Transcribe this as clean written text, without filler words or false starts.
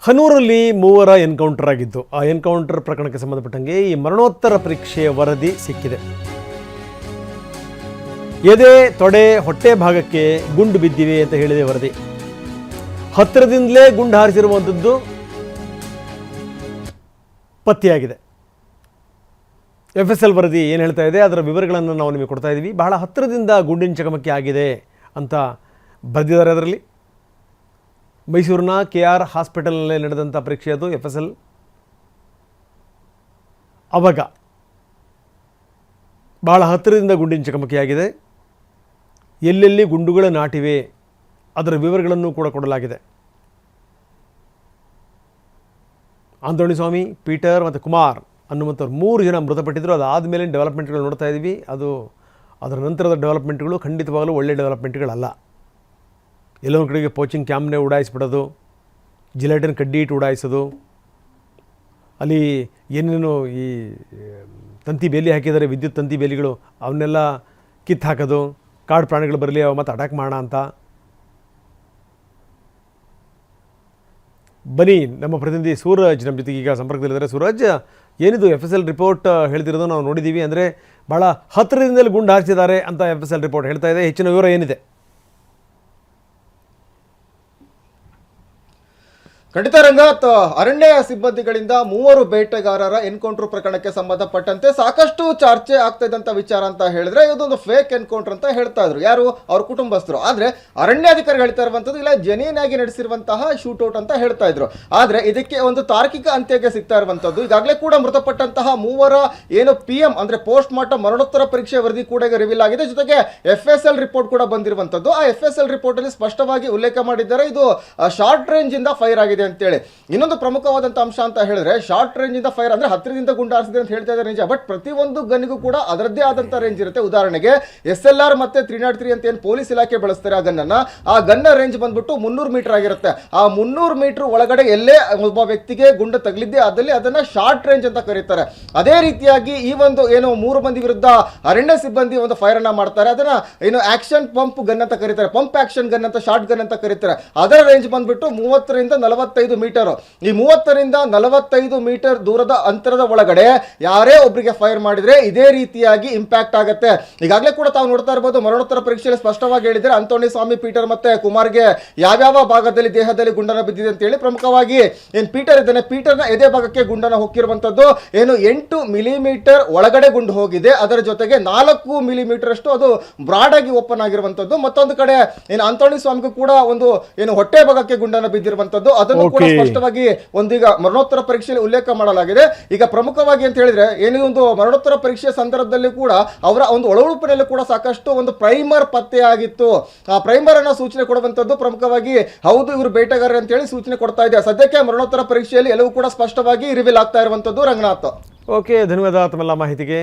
ಹನೂರಲ್ಲಿ ಮೂವರ ಎನ್ಕೌಂಟರ್ ಆಗಿದ್ದು ಆ ಎನ್ಕೌಂಟರ್ ಪ್ರಕರಣಕ್ಕೆ ಸಂಬಂಧಪಟ್ಟಂಗೆ ಈ ಮರಣೋತ್ತರ ಪರೀಕ್ಷೆಯ ವರದಿ ಸಿಕ್ಕಿದೆ. ಎದೆ, ತೊಡೆ, ಹೊಟ್ಟೆ ಭಾಗಕ್ಕೆ ಗುಂಡು ಬಿದ್ದಿವೆ ಅಂತ ಹೇಳಿದೆ ವರದಿ. ಹತ್ತಿರದಿಂದಲೇ ಗುಂಡು ಹಾರಿಸಿರುವಂಥದ್ದು ಪತ್ತೆಯಾಗಿದೆ. FSL ವರದಿ ಏನು ಹೇಳ್ತಾ ಇದೆ ಅದರ ವಿವರಗಳನ್ನು ನಾವು ನಿಮಗೆ ಕೊಡ್ತಾ ಇದ್ದೀವಿ. ಬಹಳ ಹತ್ತಿರದಿಂದ ಗುಂಡಿನ ಚಕಮಕಿ ಆಗಿದೆ ಅಂತ ಬರೆದಿದ್ದಾರೆ. ಅದರಲ್ಲಿ ಮೈಸೂರಿನ KR ಹಾಸ್ಪಿಟಲ್ನಲ್ಲೇ ನಡೆದಂಥ ಪರೀಕ್ಷೆ ಅದು FSL. ಅವಾಗ ಬಹಳ ಹತ್ತಿರದಿಂದ ಗುಂಡಿನ ಚಕಮಕಿಯಾಗಿದೆ. ಎಲ್ಲೆಲ್ಲಿ ಗುಂಡುಗಳು ನಾಟಿವೆ ಅದರ ವಿವರಗಳನ್ನು ಕೂಡ ಕೊಡಲಾಗಿದೆ. ಆಂತೋಣಿ ಸ್ವಾಮಿ, ಪೀಟರ್ ಮತ್ತು ಕುಮಾರ್ ಅನ್ನುವಂಥವ್ರು 3 ಜನ ಮೃತಪಟ್ಟಿದ್ದರು. ಅದಾದಮೇಲೆ ಡೆವಲಪ್ಮೆಂಟ್ಗಳು ನೋಡ್ತಾ ಇದ್ದೀವಿ. ಅದರ ನಂತರದ ಡೆವಲಪ್ಮೆಂಟ್ಗಳು ಖಂಡಿತವಾಗಲೂ ಒಳ್ಳೆಯ ಡೆವಲಪ್ಮೆಂಟ್ಗಳಲ್ಲ. ಎಲ್ಲೊಂದು ಕಡೆಗೆ ಪೋಚಿಂಗ್ ಕ್ಯಾಮ್ನೇ ಉಡಾಯಿಸ್ಬಿಡೋದು, ಜಿಲೆಟಿನ್ ಕಡ್ಡಿ ಇಟ್ಟು ಉಡಾಯಿಸೋದು, ಅಲ್ಲಿ ಏನೇನು ಈ ತಂತಿ ಬೇಲಿ ಹಾಕಿದ್ದಾರೆ, ವಿದ್ಯುತ್ ತಂತಿ ಬೇಲಿಗಳು, ಅವನ್ನೆಲ್ಲ ಕಿತ್ತು ಹಾಕೋದು, ಕಾಡು ಪ್ರಾಣಿಗಳು ಬರಲಿ ಅವು ಮತ್ತು ಅಟ್ಯಾಕ್ ಮಾಡೋಣ ಅಂತ. ಬನ್ನಿ, ನಮ್ಮ ಪ್ರತಿನಿಧಿ ಸೂರಜ್ ನಮ್ಮ ಜೊತೆಗೆ ಈಗ ಸಂಪರ್ಕದಲ್ಲಿದ್ದಾರೆ. ಸೂರಜ್, ಏನಿದು FSL ರಿಪೋರ್ಟ್ ಹೇಳ್ತಿರೋದು ನಾವು ನೋಡಿದ್ದೀವಿ. ಅಂದರೆ ಭಾಳ ಹತ್ತಿರದಿಂದಲೇ ಗುಂಡು ಹಾರಿಸಿದ್ದಾರೆ ಅಂತ FSL ರಿಪೋರ್ಟ್ ಹೇಳ್ತಾ ಇದೆ. ಹೆಚ್ಚಿನ ವಿವರ ಏನಿದೆ? ಖಂಡಿತ ರಂಗನಾಥ್, ಅರಣ್ಯ ಸಿಬ್ಬಂದಿಗಳಿಂದ 3 ಬೇಟೆಗಾರರ ಎನ್ಕೌಂಟರ್ ಪ್ರಕರಣಕ್ಕೆ ಸಂಬಂಧಪಟ್ಟಂತೆ ಸಾಕಷ್ಟು ಚರ್ಚೆ ಆಗ್ತಾ ಇದ್ದಂತ ವಿಚಾರ ಅಂತ ಹೇಳಿದ್ರೆ ಇದೊಂದು ಫೇಕ್ ಎನ್ಕೌಂಟರ್ ಅಂತ ಹೇಳ್ತಾ ಇದ್ರು ಯಾರು, ಅವ್ರ ಕುಟುಂಬಸ್ಥರು. ಆದ್ರೆ ಅರಣ್ಯಾಧಿಕಾರಿ ಹೇಳ್ತಾ ಇರುವಂತದ್ದು ಇಲ್ಲ, ಜೆನ್ಯೂನ್ ಆಗಿ ನಡೆಸಿರುವಂತಹ ಶೂಟೌಟ್ ಅಂತ ಹೇಳ್ತಾ ಇದ್ರು. ಆದ್ರೆ ಇದಕ್ಕೆ ಒಂದು ತಾರ್ಕಿಕ ಅಂತ್ಯಕ್ಕೆ ಸಿಗ್ತಾ ಇರುವಂತದ್ದು ಈಗಾಗಲೇ ಕೂಡ ಮೃತಪಟ್ಟಂತಹ 3 ಏನು PM ಅಂದ್ರೆ ಪೋಸ್ಟ್ ಮಾರ್ಟಮ್ ಮರಣೋತ್ತರ ಪರೀಕ್ಷೆ ವರದಿ ಕೂಡ ಈಗ ರಿವೀಲ್ ಆಗಿದೆ. ಜೊತೆಗೆ FSL ರಿಪೋರ್ಟ್ ಕೂಡ ಬಂದಿರುವಂತದ್ದು. ಆ FSL ರಿಪೋರ್ಟ್ ಅಲ್ಲಿ ಸ್ಪಷ್ಟವಾಗಿ ಉಲ್ಲೇಖ ಮಾಡಿದ್ದಾರೆ, ಇದು ಶಾರ್ಟ್ ರೇಂಜ್ ಇಂದ ಫೈರ್ ಆಗಿದೆ ಅಂತೇಳಿ. ಇನ್ನೊಂದು ಪ್ರಮುಖವಾದಂತ ಅಂಶ ಅಂತ ಹೇಳಿದ್ರೆ ಶಾರ್ಟ್ ರೇಂಜ್ ಇಂದ ಫೈರ್ ಅಂದ್ರೆ ಹತ್ತಿರದಿಂದ ಗುಂಡು ಹಾರಿಸಿದೆ ಅಂತ ಹೇಳ್ತಾ ಇದ್ದಾರೆ ನಿಜ. ಬಟ್ ಪ್ರತಿಯೊಂದು ಗನ್ನಿಗೂ ಕೂಡ ಅದರದ್ದೇ ಆದಂತ ರೇಂಜ್ ಇರುತ್ತೆ. ಉದಾಹರಣೆಗೆ SLR ಮತ್ತೆ 303 ಅಂತ ಏನು ಪೊಲೀಸ್ ಇಲಾಖೆ ಬಳಸ್ತಾರೆ ಆ ಗನ್ನ ರೇಂಜ್ ಬಂದ್ಬಿಟ್ಟು 300 ಮೀಟರ್ ಆಗಿರುತ್ತೆ. ಆ 300 ಮೀಟರ್ ಒಳಗಡೆ ಎಲ್ಲೇ ಒಬ್ಬ ವ್ಯಕ್ತಿಗೆ ಗುಂಡು ತಗಲಿದ್ದೆ ಆದಲ್ಲಿ ಅದನ್ನ ಶಾರ್ಟ್ ರೇಂಜ್ ಅಂತ ಕರೀತಾರೆ. ಅದೇ ರೀತಿಯಾಗಿ ಈ ಒಂದು ಏನು 3 ಮಂದಿ ವಿರುದ್ಧ ಅರಣ್ಯ ಸಿಬ್ಬಂದಿ ಒಂದು ಫೈರ್ ಅನ್ನ ಮಾಡ್ತಾರೆ. ಅದನ್ನ ಏನು ಆಕ್ಷನ್ ಪಂಪ್ ಗನ್ ಅಂತ ಕರೀತಾರೆ, ಪಂಪ್ ಆಕ್ಷನ್ ಗನ್ ಅಂತ ಶಾರ್ಟ್ ಗನ್ ಅಂತ ಕರೀತಾರೆ. ಅದರ ರೇಂಜ್ ಬಂದ್ಬಿಟ್ಟು 30 ರಿಂದ 45 ಮೀಟರ್. ಈ 30 ರಿಂದ 45 ಮೀಟರ್ ದೂರದ ಅಂತರದ ಒಳಗಡೆ ಯಾರೇ ಒಬ್ಬರಿಗೆ ಫೈರ್ ಮಾಡಿದ್ರೆ ಇದೇ ರೀತಿಯಾಗಿ ಇಂಪ್ಯಾಕ್ಟ್ ಆಗುತ್ತೆ. ಈಗಾಗಲೇ ಕೂಡ ತಾವು ನೋಡ್ತಾ ಇರಬಹುದು, ಮರಣೋತ್ತರ ಪರೀಕ್ಷೆಯಲ್ಲಿ ಸ್ಪಷ್ಟವಾಗಿ ಹೇಳಿದ್ರೆ ಆಂತೋಣಿ ಸ್ವಾಮಿ, ಪೀಟರ್ ಮತ್ತೆ ಕುಮಾರ್ಗೆ ಯಾವ್ಯಾವ ಭಾಗದಲ್ಲಿ ದೇಹದಲ್ಲಿ ಗುಂಡನ ಬಿದ್ದಿದೆ ಅಂತ ಹೇಳಿ. ಪ್ರಮುಖವಾಗಿ ಏನ್ ಪೀಟರ್ ಇದ್ದಾನೆ, ಪೀಟರ್ನ ಎದೆ ಭಾಗಕ್ಕೆ ಗುಂಡನ ಹೋಗಿರುವಂತದ್ದು ಏನು 8 ಮಿಲಿಮೀಟರ್ ಒಳಗಡೆ ಗುಂಡು ಹೋಗಿದೆ. ಅದರ ಜೊತೆಗೆ 4 ಮಿಲಿಮೀಟರ್ ಅಷ್ಟು ಅದು ಬ್ರಾಡ್ ಆಗಿ ಓಪನ್ ಆಗಿರುವಂತದ್ದು. ಮತ್ತೊಂದು ಕಡೆ ಏನು ಆಂತೋಣಿ ಸ್ವಾಮಿಗೂ ಕೂಡ ಒಂದು ಏನು ಹೊಟ್ಟೆ ಭಾಗಕ್ಕೆ ಗುಂಡನ ಬಿದ್ದಿರುವಂತದ್ದು. ಅದನ್ನು ಕೂಡ ಸ್ಪಷ್ಟವಾಗಿ ಒಂದೀಗ ಮರಣೋತ್ತರ ಪರೀಕ್ಷೆಯಲ್ಲಿ ಉಲ್ಲೇಖ ಮಾಡಲಾಗಿದೆ. ಈಗ ಪ್ರಮುಖವಾಗಿ ಅಂತ ಹೇಳಿದ್ರೆ ಏನು ಒಂದು ಮರಣೋತ್ತರ ಪರೀಕ್ಷೆಯ ಸಂದರ್ಭದಲ್ಲಿ ಕೂಡ ಅವರ ಒಂದು ಒಳಉಡುಪಿನಲ್ಲಿ ಕೂಡ ಸಾಕಷ್ಟು ಒಂದು ಪ್ರೈಮರ್ ಪತ್ತೆಯಾಗಿತ್ತು. ಆ ಪ್ರೈಮರ್ ಅನ್ನ ಸೂಚನೆ ಕೊಡುವಂತದ್ದು ಪ್ರಮುಖವಾಗಿ ಹೌದು ಇವರು ಬೇಟೆಗಾರರು ಅಂತ ಹೇಳಿ ಸೂಚನೆ ಕೊಡ್ತಾ ಇದೆ. ಸದ್ಯಕ್ಕೆ ಮರಣೋತ್ತರ ಪರೀಕ್ಷೆಯಲ್ಲಿ ಎಲ್ಲವೂ ಕೂಡ ಸ್ಪಷ್ಟವಾಗಿ ರಿವೀಲ್ ಆಗ್ತಾ ಇರುವಂತದ್ದು ರಂಗನಾಥ್. ಓಕೆ, ಧನ್ಯವಾದ ತಮ್ಮೆಲ್ಲ ಮಾಹಿತಿಗೆ.